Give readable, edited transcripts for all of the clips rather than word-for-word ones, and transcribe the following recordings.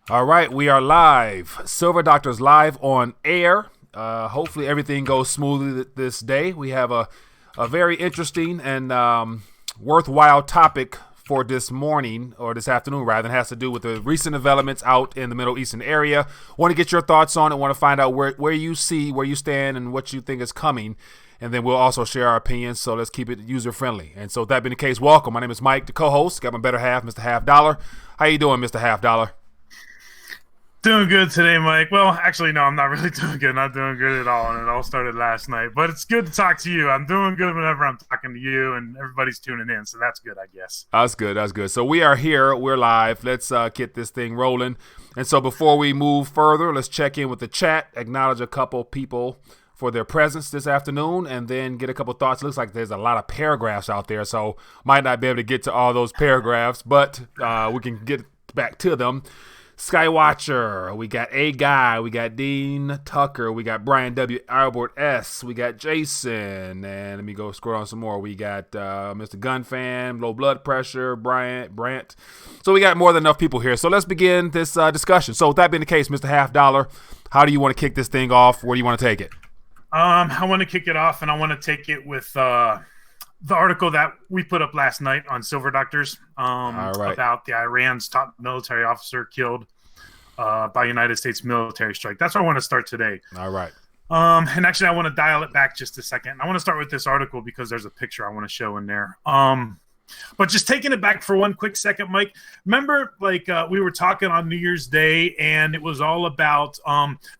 All right, we are live. Silver Doctors live on air. Hopefully everything goes smoothly this day. We have a very interesting and worthwhile topic for this morning, or this afternoon rather, and has to do with the recent developments out in the Middle Eastern area. Want to get your thoughts on it. Want to find out where you stand and what you think is coming. And then we'll also share our opinions, so let's keep it user-friendly. And so with that being the case, welcome. My name is Mike, the co-host. Got my better half, Mr. Half Dollar. How you doing, Mr. Half Dollar? Doing good today, Mike. Well, actually, no, I'm not really doing good. Not doing good at all, and it all started last night. But it's good to talk to you. I'm doing good whenever I'm talking to you, and everybody's tuning in, so that's good, I guess. That's good. That's good. So we are here. We're live. Let's get this thing rolling. And so before we move further, let's check in with the chat, acknowledge a couple people for their presence this afternoon, and then get a couple thoughts. It looks like there's a lot of paragraphs out there, so might not be able to get to all those paragraphs, but we can get back to them. Skywatcher, we got A Guy, we got Dean Tucker, we got Brian W. Albert S, we got Jason, and let me go scroll on some more. We got Mr. Gunfan, low blood pressure, Brant. So we got more than enough people here. So let's begin this discussion. So with that being the case, Mr. Half Dollar, how do you want to kick this thing off? Where do you want to take it? I want to kick it off, and I want to take it with the article that we put up last night on Silver Doctors about the Iran's top military officer killed by United States military strike. That's where I want to start today. All right. And actually, I want to dial it back just a second. I want to start with this article because there's a picture I want to show in there. But just taking it back for one quick second, Mike, remember we were talking on New Year's Day, and it was all about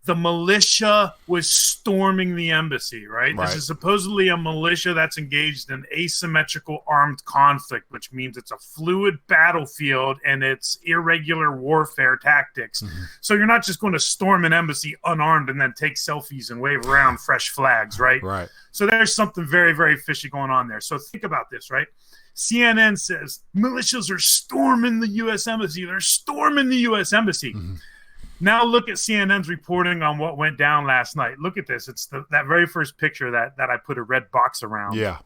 the militia was storming the embassy, right? This is supposedly a militia that's engaged in asymmetrical armed conflict, which means it's a fluid battlefield and it's irregular warfare tactics. Mm-hmm. So you're not just going to storm an embassy unarmed and then take selfies and wave around fresh flags, right? Right. So there's something very, very fishy going on there. So think about this, right? CNN says militias are storming the U.S. Embassy. They're storming the U.S. Embassy. Mm-hmm. Now look at CNN's reporting on what went down last night. Look at this. It's that very first picture that I put a red box around. Yeah.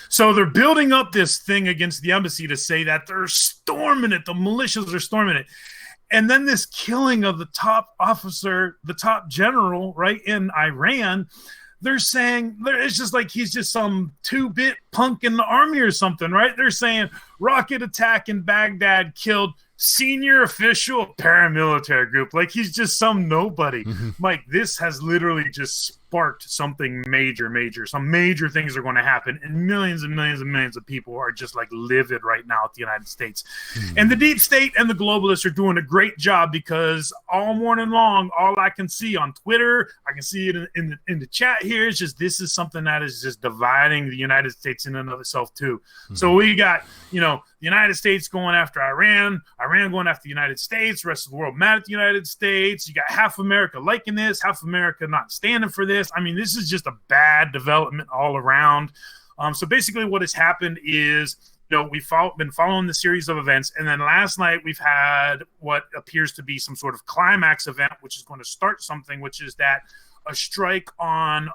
So they're building up this thing against the embassy to say that they're storming it. The militias are storming it. And then this killing of the top officer, the top general, right, in Iran, they're saying it's just like he's just some 2-bit punk in the army or something, right? They're saying rocket attack in Baghdad killed senior official paramilitary group. Like he's just some nobody. Mm-hmm. Mike, this has literally just sparked something major. Some major things are going to happen, and millions and millions of people are just like livid right now at the United States. Mm-hmm. And the deep state and the globalists are doing a great job because all morning long, all I can see on Twitter, I can see it in the chat here, is just this is something that is just dividing the United States in and of itself too. Mm-hmm. So we got, the United States going after Iran going after the United States, the rest of the world mad at the United States. You got half America liking this, half America not standing for this. I mean, this is just a bad development all around. So basically what has happened is, we've been following the series of events, and then last night we've had what appears to be some sort of climax event, which is going to start something, which is that a strike on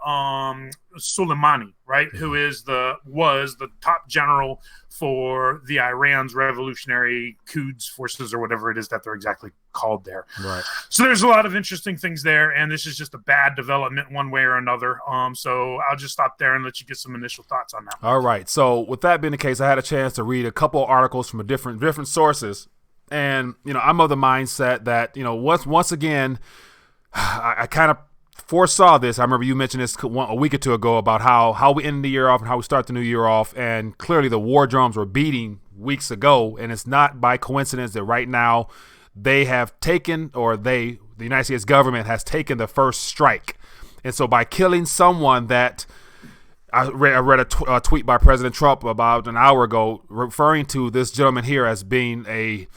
Soleimani, right, who was the top general for the Iran's Revolutionary Quds forces, or whatever it is that they're exactly called there. Right. So there's a lot of interesting things there, and this is just a bad development one way or another. So I'll just stop there and let you get some initial thoughts on that. All right. So with that being the case, I had a chance to read a couple articles from different sources, and I'm of the mindset that once again, I kind of foresaw this. I remember you mentioned this a week or two ago about how we end the year off and how we start the new year off, and clearly the war drums were beating weeks ago, and it's not by coincidence that right now they have taken, or the United States government has taken the first strike. And so by killing someone that I read a tweet by President Trump about an hour ago referring to this gentleman here as being a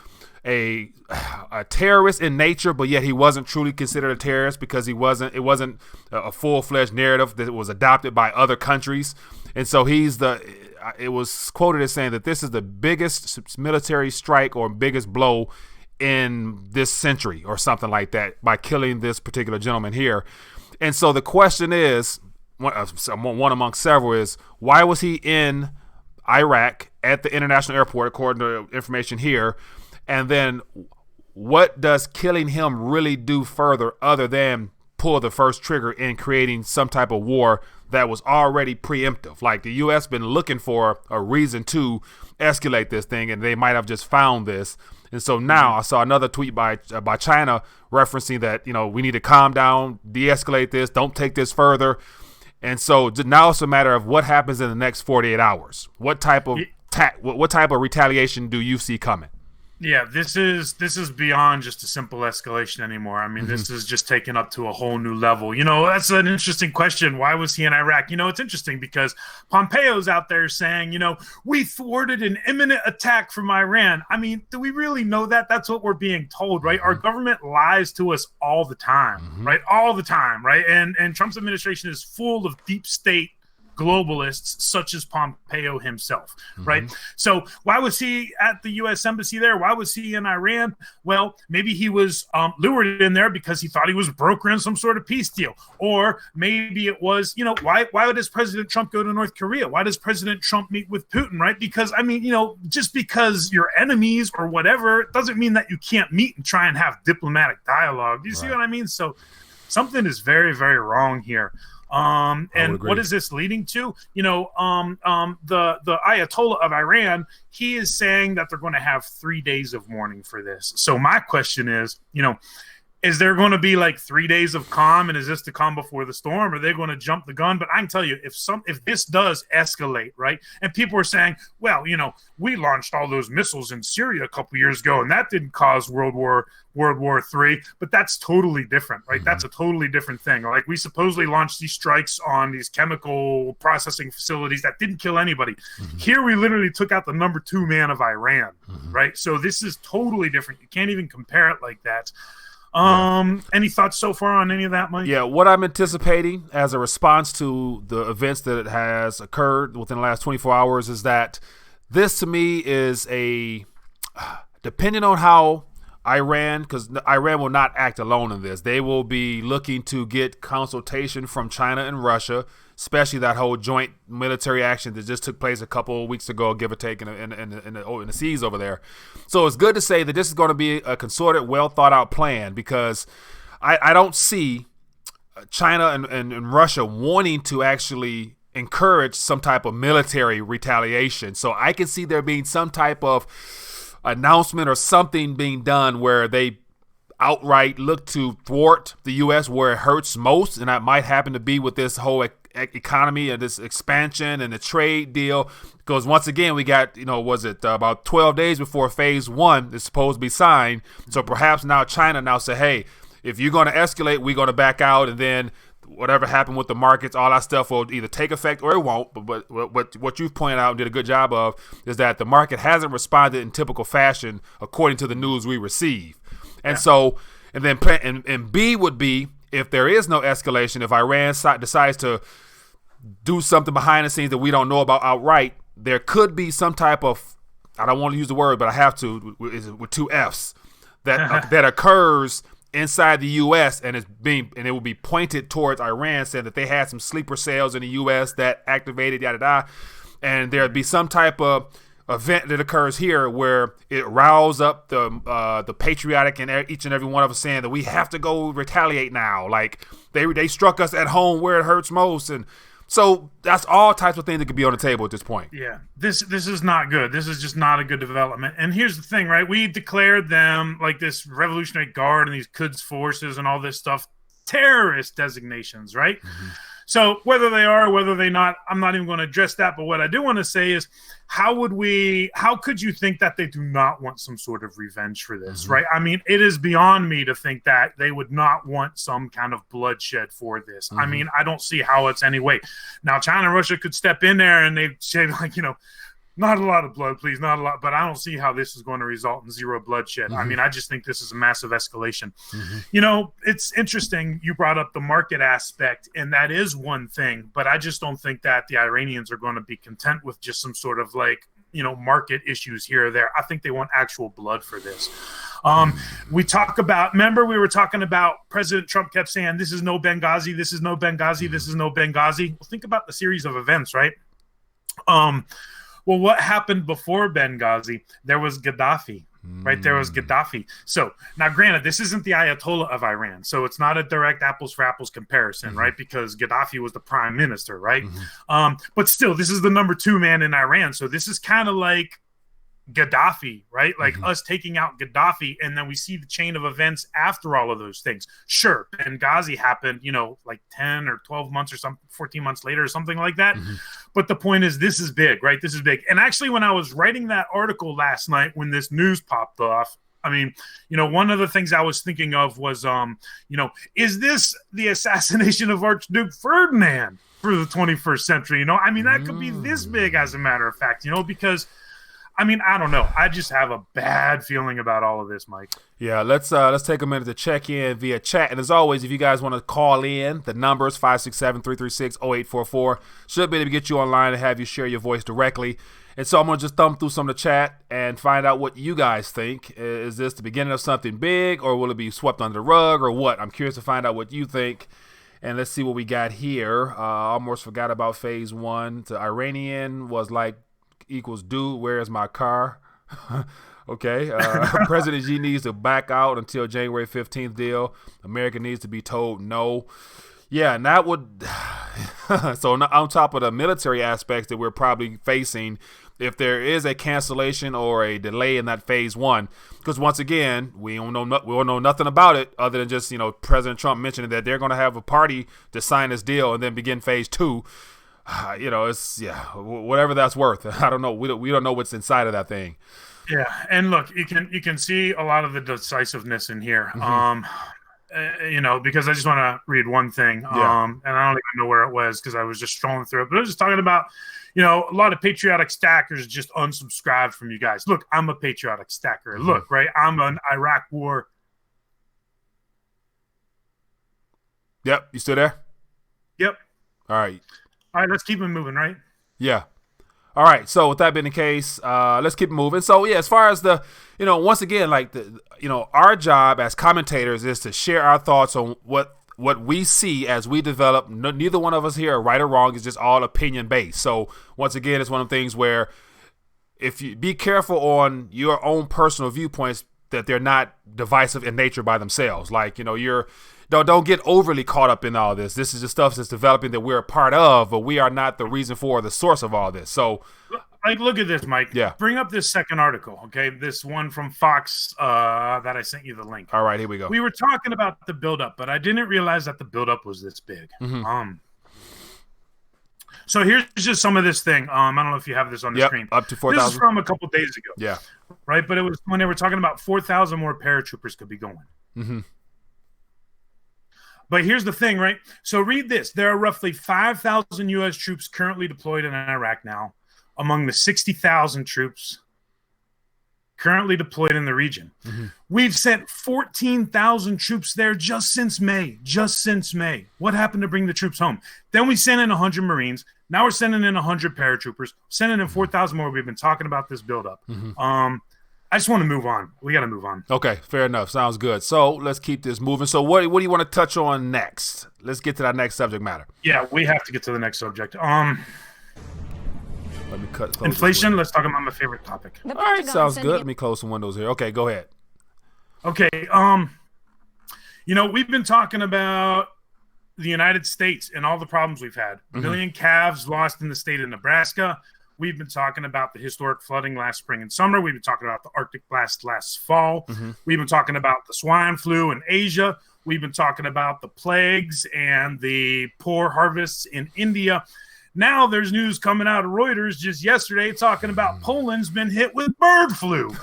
terrorist in nature, but yet he wasn't truly considered a terrorist because it wasn't a full-fledged narrative that was adopted by other countries. And so it was quoted as saying that this is the biggest military strike or biggest blow in this century or something like that by killing this particular gentleman here. And so the question is, one among several, is why was he in Iraq at the international airport, according to information here? And then what does killing him really do further other than pull the first trigger in creating some type of war that was already preemptive? Like, the U.S. been looking for a reason to escalate this thing, and they might have just found this. And so now I saw another tweet by China referencing that, we need to calm down, de-escalate this, don't take this further. And so now it's a matter of what happens in the next 48 hours. What type of retaliation do you see coming? Yeah, this is beyond just a simple escalation anymore. I mean, this is just taken up to a whole new level. That's an interesting question. Why was he in Iraq? It's interesting because Pompeo's out there saying, we thwarted an imminent attack from Iran. I mean, do we really know that? That's what we're being told, right? Our government lies to us all the time, right? All the time, right? And Trump's administration is full of deep state globalists such as Pompeo himself, right? So why was he at the U.S. Embassy there? Why was he in Iran? Well, maybe he was lured in there because he thought he was brokering some sort of peace deal. Or maybe it was, why does President Trump go to North Korea? Why does President Trump meet with Putin, right? Because, I mean, just because you're enemies or whatever, it doesn't mean that you can't meet and try and have diplomatic dialogue. Do you see what I mean? So something is very, very wrong here. And what is this leading to? The Ayatollah of Iran, he is saying that they're going to have 3 days of mourning for this. So my question is, is there going to be like 3 days of calm, and is this the calm before the storm? Are they going to jump the gun? But I can tell you, if this does escalate, right? And people are saying, well, we launched all those missiles in Syria a couple years ago, and that didn't cause World War III. But that's totally different, right? That's a totally different thing. Like, we supposedly launched these strikes on these chemical processing facilities that didn't kill anybody. Here, we literally took out the number 2 man of Iran, right? So this is totally different. You can't even compare it like that. Any thoughts so far on any of that, Mike? Yeah, what I'm anticipating as a response to the events that has occurred within the last 24 hours is that this, to me, is depending on how Iran, because Iran will not act alone in this. They will be looking to get consultation from China and Russia, especially that whole joint military action that just took place a couple of weeks ago, give or take, in the seas over there. So it's good to say that this is going to be a concerted, well thought out plan, because I don't see China and Russia wanting to actually encourage some type of military retaliation. So I can see there being some type of announcement or something being done where they outright look to thwart the U.S. where it hurts most, and that might happen to be with this whole economy and this expansion and the trade deal. Because once again, we got, about 12 days before phase 1 is supposed to be signed. So perhaps now China now say, hey, if you're going to escalate, we're going to back out, and then whatever happened with the markets, all that stuff will either take effect or it won't. But what you've pointed out and did a good job of is that the market hasn't responded in typical fashion according to the news we receive. And so, and then and B would be, if there is no escalation, if Iran decides to do something behind the scenes that we don't know about outright, there could be some type of, I don't want to use the word, but I have to, with 2 F's, that occurs inside the U.S. and it will be pointed towards Iran, saying that they had some sleeper cells in the U.S. that activated yada yada, and there'd be some type of event that occurs here where it riles up the patriotic in each and every one of us, saying that we have to go retaliate now. Like they struck us at home where it hurts most, and so that's all types of things that could be on the table at this point. Yeah, this is not good. This is just not a good development. And here's the thing, right? We declared them, like this Revolutionary Guard and these Quds forces and all this stuff, terrorist designations, right? So whether they are or whether they not, I'm not even going to address that. But what I do want to say is, how could you think that they do not want some sort of revenge for this, right? I mean, it is beyond me to think that they would not want some kind of bloodshed for this. I mean, I don't see how it's any way. Now, China and Russia could step in there and they say, like, not a lot of blood, please, not a lot. But I don't see how this is going to result in zero bloodshed. I mean, I just think this is a massive escalation. It's interesting you brought up the market aspect, and that is one thing. But I just don't think that the Iranians are going to be content with just some sort of market issues here or there. I think they want actual blood for this. We were talking about President Trump kept saying, this is no Benghazi, this is no Benghazi, this is no Benghazi. Well, think about the series of events, right? Well, what happened before Benghazi? There was Gaddafi, right? There was Gaddafi. So now, granted, this isn't the Ayatollah of Iran, so it's not a direct apples for apples comparison, right? Because Gaddafi was the prime minister, right? But still, this is the number 2 man in Iran. So this is kind of like Gaddafi, right? Like us taking out Gaddafi, and then we see the chain of events after all of those things. Sure, Benghazi happened, like 10 or 12 months or 14 months later or something like that. But the point is, this is big, right? This is big. And actually, when I was writing that article last night, when this news popped off, I mean, one of the things I was thinking of was, is this the assassination of Archduke Ferdinand for the 21st century? I mean, that could be this big, as a matter of fact, because I mean, I don't know. I just have a bad feeling about all of this, Mike. Yeah, let's take a minute to check in via chat. And as always, if you guys want to call in, the number is 567-336-0844. Should be able to get you online and have you share your voice directly. And so I'm going to just thumb through some of the chat and find out what you guys think. Is this the beginning of something big, or will it be swept under the rug, or what? I'm curious to find out what you think. And let's see what we got here. Almost forgot about phase 1. The Iranian was like, equals dude, where's my car? Okay. President Xi needs to back out until January 15th deal. America needs to be told no. Yeah, and that would so on top of the military aspects that we're probably facing, if there is a cancellation or a delay in that phase 1, because once again, we don't know nothing about it other than just President Trump mentioning that they're going to have a party to sign this deal and then begin phase 2. It's whatever that's worth. I don't know. We don't know what's inside of that thing. Yeah, and look, you can see a lot of the decisiveness in here. Because I just want to read one thing. And I don't even know where it was because I was just scrolling through it. But I was just talking about, a lot of patriotic stackers just unsubscribed from you guys. Look, I'm a patriotic stacker. Look, right, I'm an Iraq War. Yep, you still there? Yep. All right. All right, let's keep it moving, right? Yeah. All right. So with that being the case, let's keep it moving. So yeah, as far as the, once again, like our job as commentators is to share our thoughts on what we see as we develop. Neither one of us here are right or wrong. It's just all opinion based. So once again, it's one of the things where if you be careful on your own personal viewpoints, that they're not divisive in nature by themselves. Like, don't get overly caught up in all this. This is just stuff that's developing that we're a part of, but we are not the reason for or the source of all this. So, look at this, Mike. Yeah. Bring up this second article, okay? This one from Fox that I sent you the link. All right, here we go. We were talking about the buildup, but I didn't realize that the buildup was this big. So here's just some of this thing. I don't know if you have this on the screen. Up to 4,000. This is from a couple days ago. Yeah. Right, but it was when they were talking about 4,000 more paratroopers could be going. But here's the thing, right? So read this. There are roughly 5,000 U.S. troops currently deployed in Iraq now, among the 60,000 troops currently deployed in the region. We've sent 14,000 troops there just since May. What happened to bring the troops home? Then we sent in 100 Marines. Now we're sending in 100 paratroopers, sending in 4,000 more. We've been talking about this buildup. I just want to move on. We got to move on. Okay, fair enough. Sounds good. So let's keep this moving. So what do you want to touch on next? Let's get to that next subject matter. Yeah, we have to get to the next subject. Let me cut. Inflation. Let's talk about my favorite topic. All right, sounds good. Let me close some windows here. Okay, go ahead. Okay. We've been talking about the United States and all the problems we've had. A million calves lost in the state of Nebraska. We've been talking about the historic flooding last spring and summer. We've been talking about the Arctic blast last fall. We've been talking about the swine flu in Asia. We've been talking about the plagues and the poor harvests in India. Now there's news coming out of Reuters just yesterday talking about Poland's been hit with bird flu.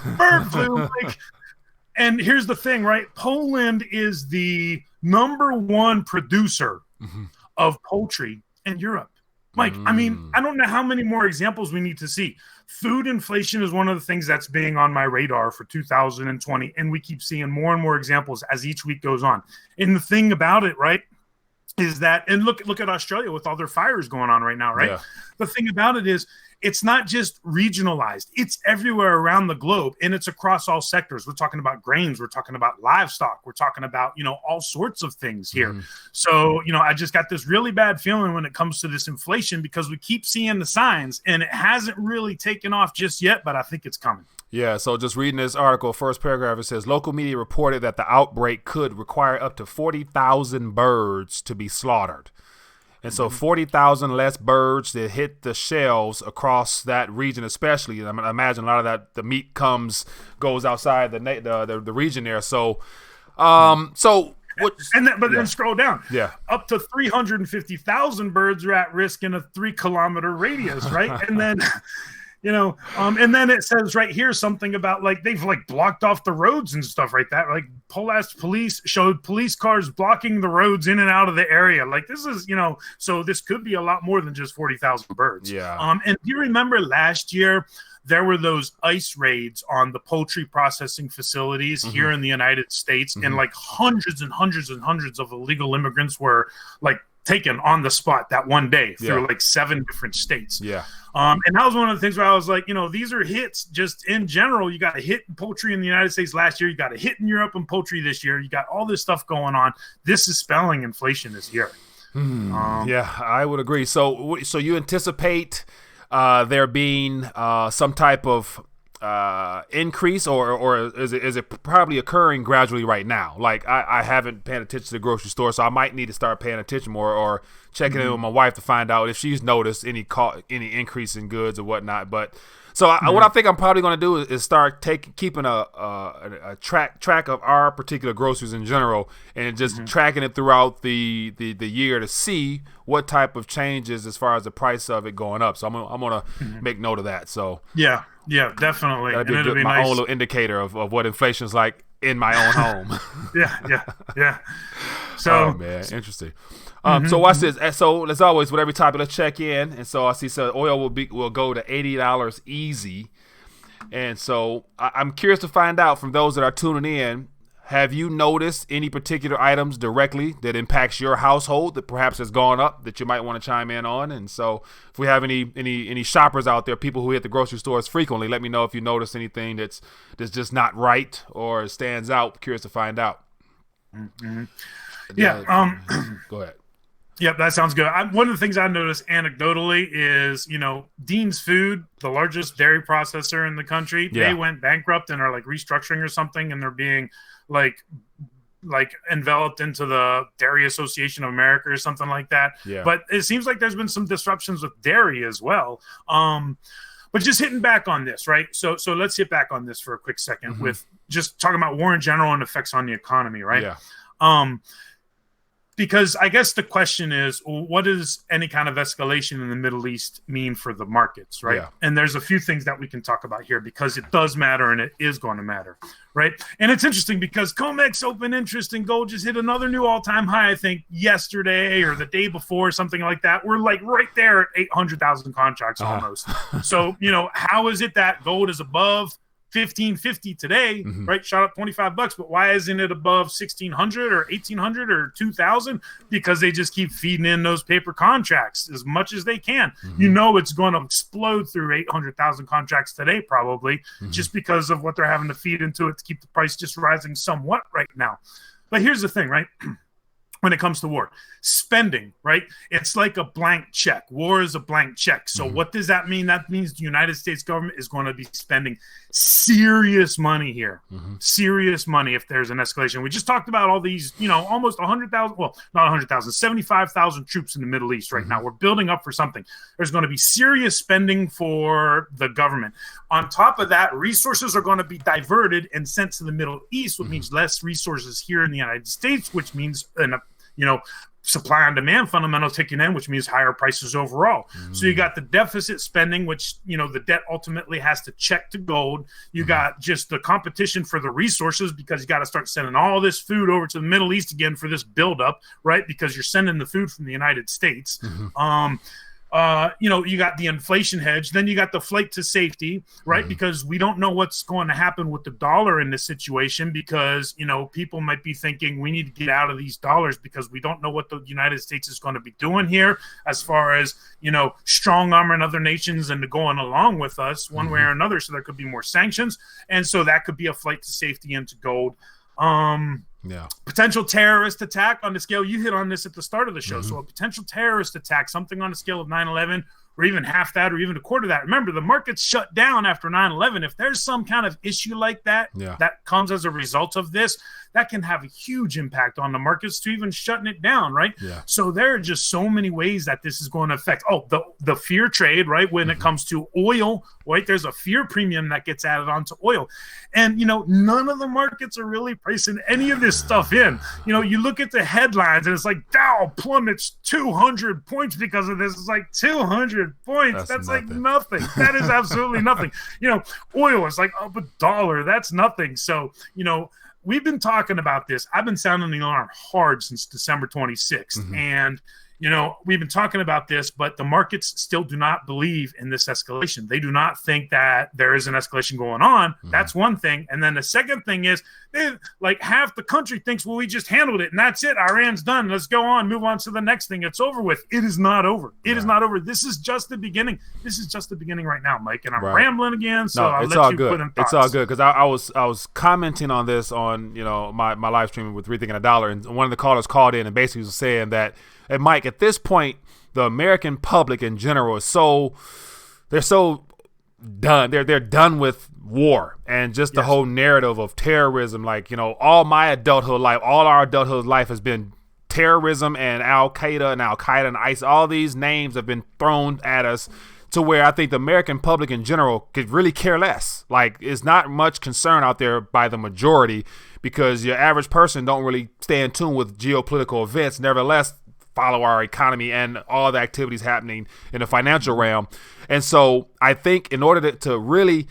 And here's the thing, right? Poland is the number 1 producer of poultry in Europe. Mike, I mean, I don't know how many more examples we need to see. Food inflation is one of the things that's being on my radar for 2020, and we keep seeing more and more examples as each week goes on. And the thing about it, right, is that, and look at Australia with all their fires going on right now, right? Yeah. The thing about it is it's not just regionalized. It's everywhere around the globe, and it's across all sectors. We're talking about grains. We're talking about livestock. We're talking about, all sorts of things here. So, I just got this really bad feeling when it comes to this inflation because we keep seeing the signs, and it hasn't really taken off just yet, but I think it's coming. Yeah, so just reading this article, first paragraph, it says, local media reported that the outbreak could require up to 40,000 birds to be slaughtered. And so 40,000 less birds that hit the shelves across that region, especially. I imagine a lot of that, the meat goes outside the region there. So, then scroll down. Yeah. Up to 350,000 birds are at risk in a 3-kilometer radius, right? And then... and then it says right here something about they've blocked off the roads and stuff like that. Polaris police showed police cars blocking the roads in and out of the area. This is, so this could be a lot more than just 40,000 birds. Yeah. And do you remember last year there were those ICE raids on the poultry processing facilities here in the United States, and hundreds and hundreds and hundreds of illegal immigrants were taken on the spot that one day through 7 different states. Yeah. And that was one of the things where I was like, these are hits just in general. You got a hit in poultry in the United States last year. You got a hit in Europe in poultry this year. You got all this stuff going on. This is spelling inflation this year. Yeah, I would agree. So you anticipate there being some type of increase, or is it probably occurring gradually right now? I haven't paid attention to the grocery store, so I might need to start paying attention more, or checking in with my wife to find out if she's noticed any increase in goods or whatnot. But so what I think I'm probably going to do is start keeping a track of our particular groceries in general, and just tracking it throughout the year to see what type of changes as far as the price of it going up. So I'm gonna make note of that. So yeah, definitely. That'd be my own little indicator of what inflation's like in my own home. yeah. So, oh man, interesting. So watch this. So as always, with every topic, let's check in. And so I see oil will go to $80 easy. And so I'm curious to find out from those that are tuning in, have you noticed any particular items directly that impacts your household that perhaps has gone up that you might want to chime in on? And so if we have any shoppers out there, people who hit the grocery stores frequently, let me know if you notice anything that's just not right or stands out. Curious to find out. Yeah. Go ahead. Yep, that sounds good. One of the things I noticed anecdotally is, Dean's Food, the largest dairy processor in the country, they went bankrupt and are restructuring or something, and they're being enveloped into the Dairy Association of America or something like that. Yeah. But it seems like there's been some disruptions with dairy as well. But just hitting back on this, right? So let's hit back on this for a quick second with just talking about war in general and effects on the economy, right? Yeah. Because I guess the question is, what does any kind of escalation in the Middle East mean for the markets, right? Yeah. And there's a few things that we can talk about here because it does matter and it is going to matter, right? And it's interesting because COMEX open interest in gold just hit another new all-time high, I think, yesterday or the day before, something like that. We're right there at 800,000 contracts almost. So, how is it that gold is above $1,550 today, right? Shot up $25, but why isn't it above 1,600 or 1,800 or 2,000? Because they just keep feeding in those paper contracts as much as they can. It's going to explode through 800,000 contracts today, probably, just because of what they're having to feed into it to keep the price just rising somewhat right now. But here's the thing, right? When it comes to war, spending, right? It's like a blank check. War is a blank check. So what does that mean? That means the United States government is going to be spending serious money here. Serious money if there's an escalation. We just talked about all these, almost 100,000, well, not 100,000, 75,000 troops in the Middle East right now. We're building up for something. There's going to be serious spending for the government. On top of that, resources are going to be diverted and sent to the Middle East, which means less resources here in the United States, which means supply and demand fundamentals kicking in, which means higher prices overall. So you got the deficit spending, which, the debt ultimately has to check to gold. You got just the competition for the resources because you got to start sending all this food over to the Middle East again for this buildup, right? Because you're sending the food from the United States. You got the inflation hedge, then you got the flight to safety, right? Because we don't know what's going to happen with the dollar in this situation, because, people might be thinking we need to get out of these dollars because we don't know what the United States is going to be doing here as far as, strong arming other nations and going along with us one way or another. So there could be more sanctions. And so that could be a flight to safety into gold. Potential terrorist attack on the scale. You hit on this at the start of the show. So a potential terrorist attack, something on a scale of 9/11, or even half that, or even a quarter of that. Remember, the market's shut down after 9/11. If there's some kind of issue like that, that comes as a result of this, that can have a huge impact on the markets to even shutting it down, right? So there are just so many ways that this is going to affect. The fear trade, right? When it comes to oil, right? There's a fear premium that gets added onto oil. And, none of the markets are really pricing any of this stuff in. You look at the headlines and it's like Dow plummets 200 points because of this. It's like 200 points. That's like nothing. That is absolutely nothing. Oil is like up $1. That's nothing. So, we've been talking about this. I've been sounding the alarm hard since December 26th. And, we've been talking about this, but the markets still do not believe in this escalation. They do not think that there is an escalation going on. That's one thing. And then the second thing is, half the country thinks, well, we just handled it and that's it. Iran's done. Let's go on, move on to the next thing. It's over with. It is not over. It is not over. This is just the beginning. This is just the beginning right now, Mike. And I'm rambling again. So I'll let you put in thoughts. It's all good. Because I was commenting on this on, my live stream with Rethinking a Dollar. And one of the callers called in and basically was saying that, and Mike, at this point, the American public in general is they're so done. They're done with war and just the whole narrative of terrorism. All my adulthood life, all our adulthood life has been terrorism and Al-Qaeda and ISIS. All these names have been thrown at us to where I think the American public in general could really care less. It's not much concern out there by the majority, because your average person don't really stay in tune with geopolitical events. Nevertheless, follow our economy and all the activities happening in the financial realm. And so I think in order to really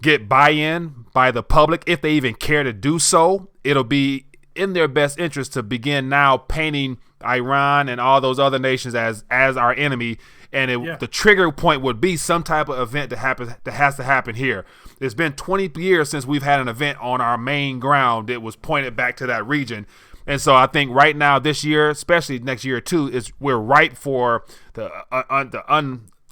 get buy-in by the public, if they even care to do so, it'll be in their best interest to begin now painting Iran and all those other nations as our enemy. And the trigger point would be some type of event that has to happen here. It's been 20 years since we've had an event on our main ground that was pointed back to that region. And so I think right now, this year, especially next year too, we're ripe for the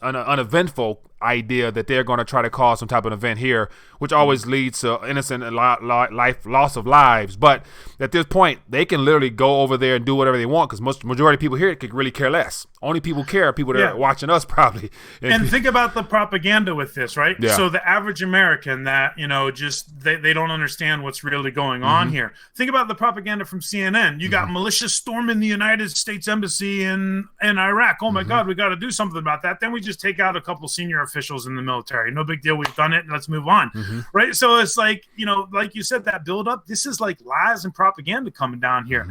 uneventful idea that they're going to try to cause some type of event here, which always leads to innocent loss of lives. But at this point, they can literally go over there and do whatever they want, because majority of people here could really care less. Only people care are people that are watching us probably. And think about the propaganda with this, right? So the average American that, they don't understand what's really going on here. Think about the propaganda from CNN. You got militia storming the United States Embassy in Iraq. Oh my God, we got to do something about that. Then we just take out a couple senior officials in the military. No big deal. We've done it. Let's move on. Right. So it's like you said, that build up, this is like lies and propaganda coming down here.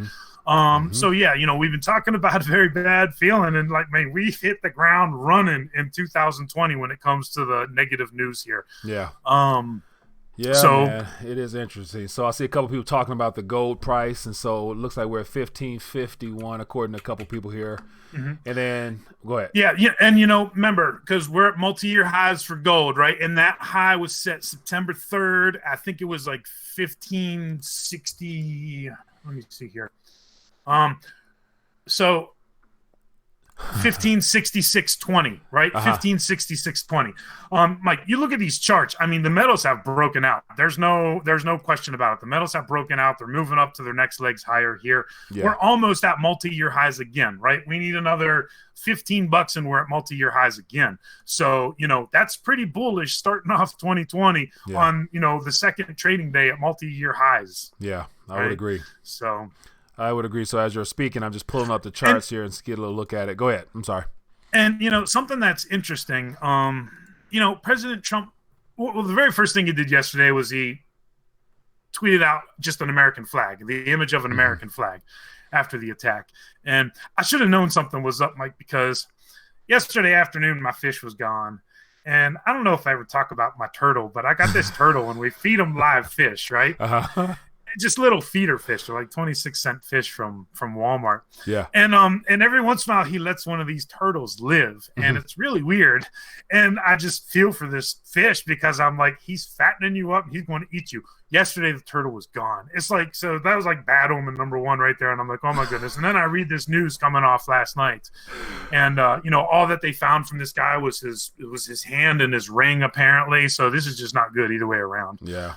So we've been talking about a very bad feeling, and we hit the ground running in 2020 when it comes to the negative news here. So man, it is interesting. So I see a couple people talking about the gold price, and so it looks like we're at 1551 according to a couple people here. And then go ahead. And remember, because we're at multi-year highs for gold, right? And that high was set September 3rd. I think it was like 1560. Let me see here. So 1566.20, right? 1566.20. Mike, you look at these charts. I mean, the metals have broken out. There's no question about it. The metals have broken out. They're moving up to their next legs higher here. We're almost at multi-year highs again, right? We need another $15 and we're at multi-year highs again. So, that's pretty bullish starting off 2020 on, the second trading day at multi-year highs. I would agree. So I would agree. So as you're speaking, I'm just pulling up the charts here and get a little look at it. Go ahead. I'm sorry. And, something that's interesting, President Trump, well, the very first thing he did yesterday was he tweeted out just an American flag, the image of an American flag after the attack. And I should have known something was up, Mike, because yesterday afternoon, my fish was gone. And I don't know if I ever talk about my turtle, but I got this turtle and we feed him live fish, right? just little feeder fish. They're like 26-cent fish from Walmart. Yeah. And every once in a while he lets one of these turtles live, and it's really weird. And I just feel for this fish because I'm like, he's fattening you up and he's going to eat you. Yesterday the turtle was gone. It's like, so that was like bad omen number one right there. And I'm like, oh my goodness. And then I read this news coming off last night, and all that they found from this guy was his hand and his ring apparently. So this is just not good either way around. Yeah.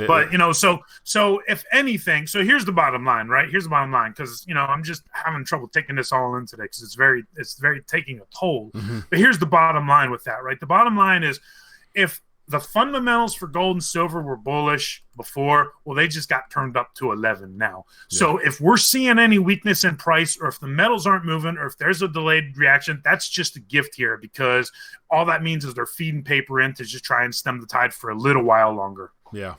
But so if anything, so here's the bottom line, right? Here's the bottom line, because I'm just having trouble taking this all in today because it's very taking a toll. But here's the bottom line with that, right? The bottom line is, if the fundamentals for gold and silver were bullish before, well, they just got turned up to 11 now. Yeah. So if we're seeing any weakness in price, or if the metals aren't moving, or if there's a delayed reaction, that's just a gift here, because all that means is they're feeding paper in to just try and stem the tide for a little while longer. Yeah.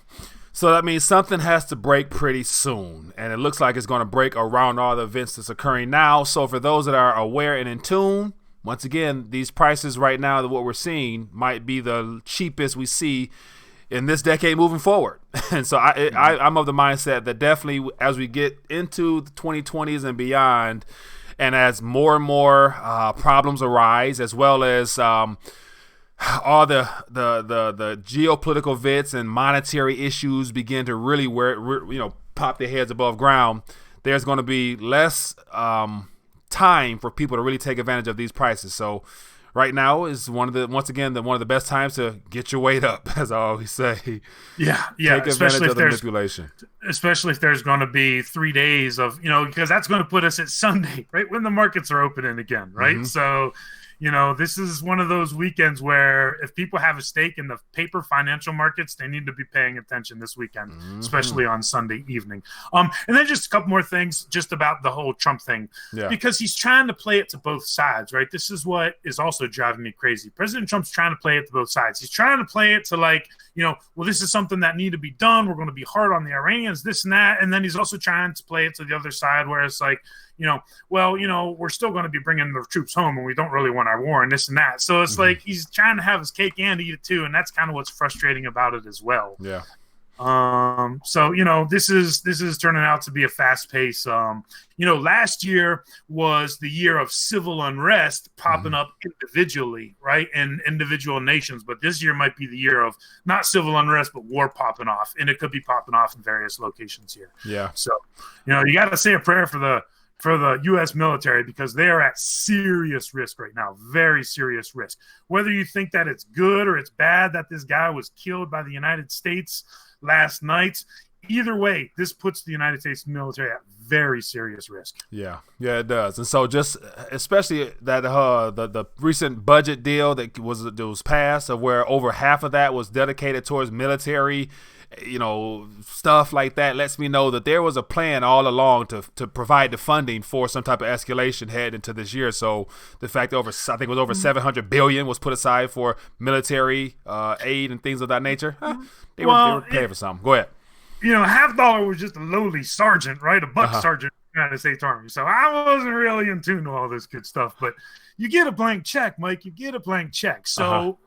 So that means something has to break pretty soon, and it looks like it's going to break around all the events that's occurring now. So for those that are aware and in tune, once again, these prices right now, that what we're seeing might be the cheapest we see in this decade moving forward. And so I'm of the mindset that definitely as we get into the 2020s and beyond, and as more and more problems arise, as well as all the geopolitical events and monetary issues begin to really pop their heads above ground, there's going to be less time for people to really take advantage of these prices. So right now is one of the best times to get your weight up, as I always say. Yeah. Take advantage of the manipulation. Especially if there's going to be 3 days of, because that's going to put us at Sunday, right, when the markets are opening again, right? So this is one of those weekends where if people have a stake in the paper financial markets, they need to be paying attention this weekend, especially on Sunday evening. And then just a couple more things just about the whole Trump thing, because he's trying to play it to both sides, right? This is what is also driving me crazy. President Trump's trying to play it to both sides. He's trying to play it to well, this is something that need to be done. We're going to be hard on the Iranians, this and that. And then he's also trying to play it to the other side where it's like, we're still going to be bringing the troops home and we don't really want our war and this and that. So it's like he's trying to have his cake and eat it too. And that's kind of what's frustrating about it as well. Yeah. So this is turning out to be a fast pace. Last year was the year of civil unrest popping up individually, right, in individual nations. But this year might be the year of not civil unrest, but war popping off, and it could be popping off in various locations here. Yeah. So you got to say a prayer for the U.S. military, because they are at serious risk right now, very serious risk. Whether you think that it's good or it's bad that this guy was killed by the United States last night, either way, this puts the United States military at very serious risk. Yeah, it does. And so just especially that the recent budget deal that was passed, of where over half of that was dedicated towards military, stuff like that, lets me know that there was a plan all along to provide the funding for some type of escalation head into this year. So the fact that I think it was over $700 billion was put aside for military aid and things of that nature. They were paying for something. Go ahead. $50 was just a lowly sergeant, right? A buck sergeant in the United States Army. So I wasn't really in tune to all this good stuff. But you get a blank check, Mike. You get a blank check. So,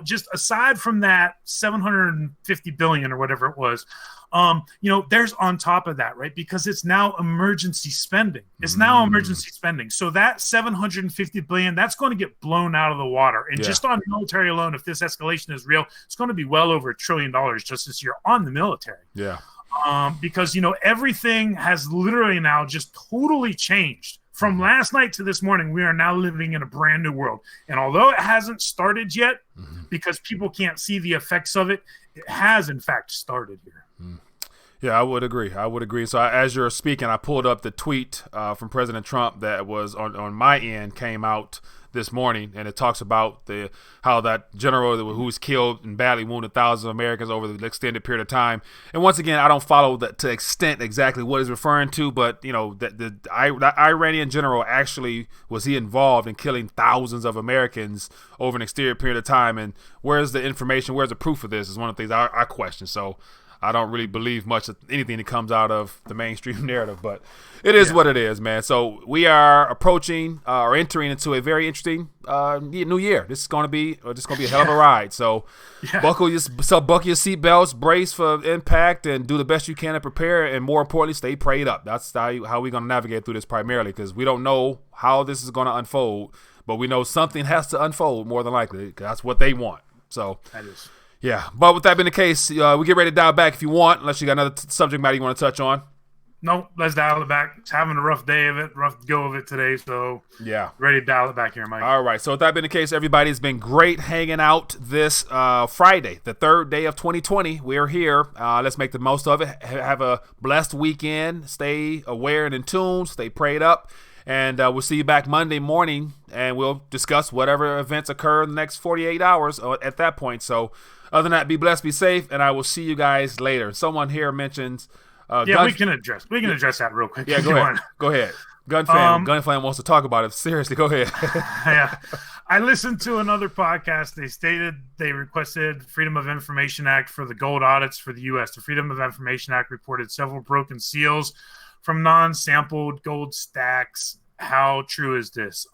just aside from that $750 billion or whatever it was, there's on top of that, right? Because it's now emergency spending. It's now emergency spending. So that $750 billion, that's going to get blown out of the water. And just on military alone, if this escalation is real, it's going to be well over $1 trillion just this year on the military. Yeah. Because, everything has literally now just totally changed. From last night to this morning, we are now living in a brand new world. And although it hasn't started yet, because people can't see the effects of it, it has, in fact, started here. Yeah, I would agree. So as you're speaking, I pulled up the tweet from President Trump that was on my end, came out this morning, and it talks about how that general who was killed and badly wounded thousands of Americans over the extended period of time. And once again, I don't follow that to extent exactly what he's referring to, but that Iranian general actually, was he involved in killing thousands of Americans over an extended period of time? And where's the information? Where's the proof of this? Is one of the things I question. So I don't really believe much of anything that comes out of the mainstream narrative, but it is what it is, man. So we are approaching or entering into a very interesting new year. This is going to be a hell of a ride. So buckle your seatbelts, brace for impact, and do the best you can to prepare. And more importantly, stay prayed up. That's how we're going to navigate through this primarily, because we don't know how this is going to unfold, but we know something has to unfold more than likely. That's what they want. So that is. Yeah, but with that being the case, we get ready to dial back if you want, unless you got another subject matter you want to touch on. No, let's dial it back. It's having a rough day of it, rough go of it today, so ready to dial it back here, Mike. All right, so with that being the case, everybody, it's been great hanging out this Friday, the third day of 2020. We're here. Let's make the most of it. Have a blessed weekend. Stay aware and in tune. Stay prayed up. And we'll see you back Monday morning, and we'll discuss whatever events occur in the next 48 hours at that point. So other than that, be blessed, be safe, and I will see you guys later. Someone here mentions we can address that real quick. Yeah, go ahead. Gunflam wants to talk about it. Seriously, go ahead. Yeah. I listened to another podcast. They stated they requested Freedom of Information Act for the gold audits for the U.S. The Freedom of Information Act reported several broken seals from non-sampled gold stacks. How true is this?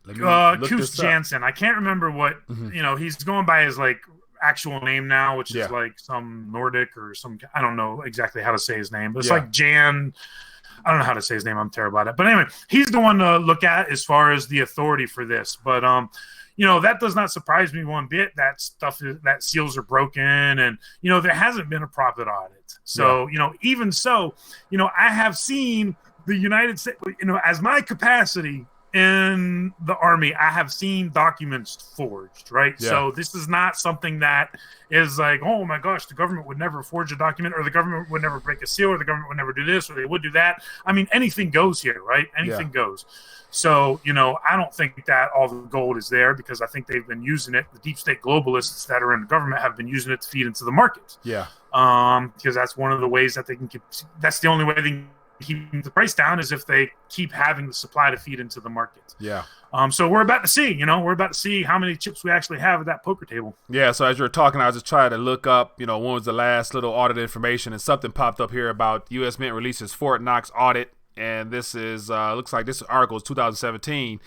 Koos Jansen. I can't remember what he's going by his like actual name now, which is like some Nordic or some, I don't know exactly how to say his name, but it's like Jan. I don't know how to say his name. I'm terrible at it. But anyway, he's the one to look at as far as the authority for this. But that does not surprise me one bit. That seals are broken, and there hasn't been a profit audit. So even so, I have seen the United States, as my capacity in the Army, I have seen documents forged, right? Yeah. So this is not something that is like, oh my gosh, the government would never forge a document, or the government would never break a seal, or the government would never do this, or they would do that. I mean, anything goes here, right? Anything goes. So, I don't think that all the gold is there, because I think they've been using it. The deep state globalists that are in the government have been using it to feed into the market. Yeah. Because that's one of the ways that they can that's the only way they can keep the price down, is if they keep having the supply to feed into the market. Yeah. So we're about to see, how many chips we actually have at that poker table. Yeah. So as you were talking, I was just trying to look up, when was the last little audit information, and something popped up here about U.S. Mint releases Fort Knox audit. And this is, looks like this article is 2017.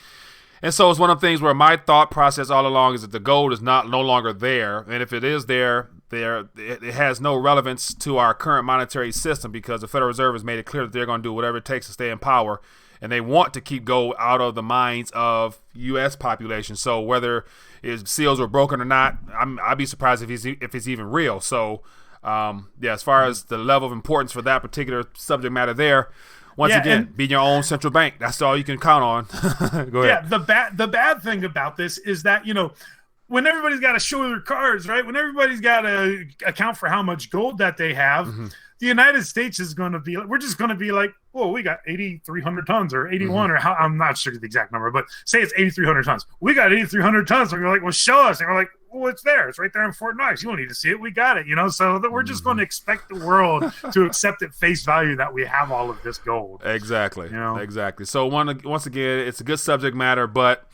And so it's one of the things where my thought process all along is that the gold is no longer there. And if it is there, it has no relevance to our current monetary system, because the Federal Reserve has made it clear that they're going to do whatever it takes to stay in power, and they want to keep gold out of the minds of U.S. population. So whether his seals were broken or not, I'd be surprised if it's even real. So as far as the level of importance for that particular subject matter there, once again, being your own central bank, that's all you can count on. Go ahead. Yeah, the bad thing about this is that, when everybody's got to show their cards, right? When everybody's got to account for how much gold that they have, the United States is going to be, we're just going to be like, oh, we got 8,300 tons or 81 or how, I'm not sure the exact number, but say it's 8,300 tons. We got 8,300 tons. And we're like, well, show us. And we're like, well, it's there. It's right there in Fort Knox. You don't need to see it. We got it, so that we're just going to expect the world to accept at face value that we have all of this gold. Exactly. Exactly. So once again, it's a good subject matter, but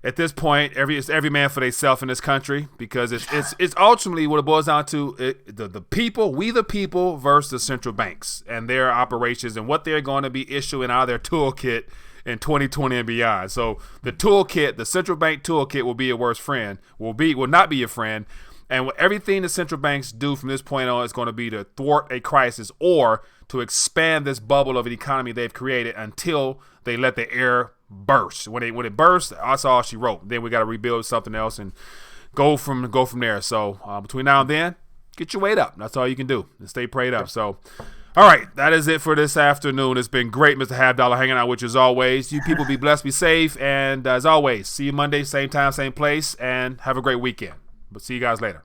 at this point, it's every man for themselves in this country, because it's ultimately what it boils down to: the people, we the people, versus the central banks and their operations and what they're going to be issuing out of their toolkit in 2020 and beyond. So the central bank toolkit will be your worst friend, will not be your friend, and everything the central banks do from this point on is going to be to thwart a crisis or to expand this bubble of an economy they've created until they let the air burst. When it bursts, that's all she wrote. Then we got to rebuild something else and go from there. So between now and then, get your weight up. That's all you can do, and stay prayed up. So, all right, that is it for this afternoon. It's been great, Mr. Half Dollar, hanging out with you as always. You people be blessed, be safe, and as always, see you Monday, same time, same place, and have a great weekend. But see you guys later.